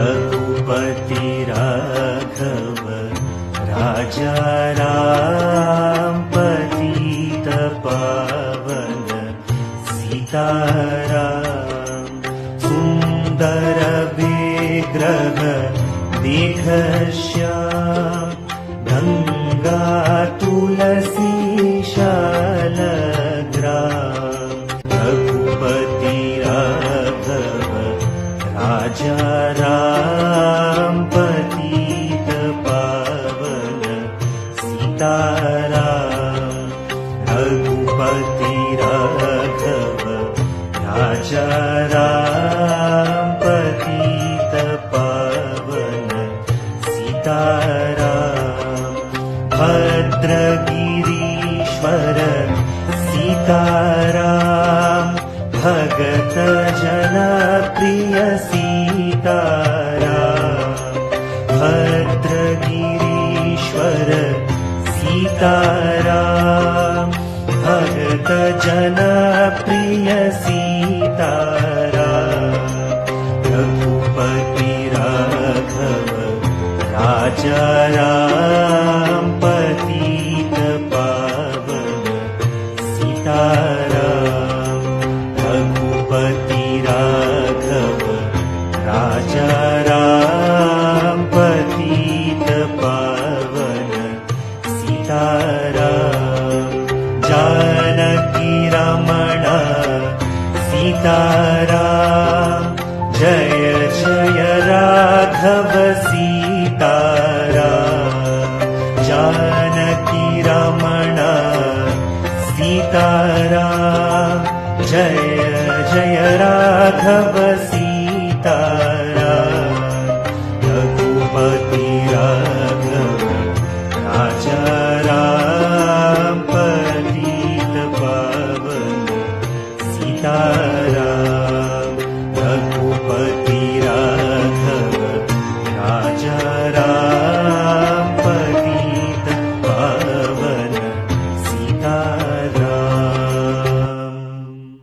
रघुपति राघव राजा राम पतित पावन सीताराम। सुंदर विग्रह देख श्याम गंगा तुलसी शालग्राम। रघुपति राघव राजा राम पतित पावन सीताराम। रघुपति राघव राजा राम पतित पावन सीताराम। भद्रगिरीश्वर सीताराम भगत जन प्रिय सीताराम। भद्रगिरीश्वर सीताराम भगत जन प्रिय सीताराम। रघुपति राघव राजा राम पतित पावन सीताराम। रघुपति राघव राजा राम पतित पावन सीताराम। जानकी रमण सीताराम जय जय राघव सीताराम। जानकी रमण सीताराम जय जय राघव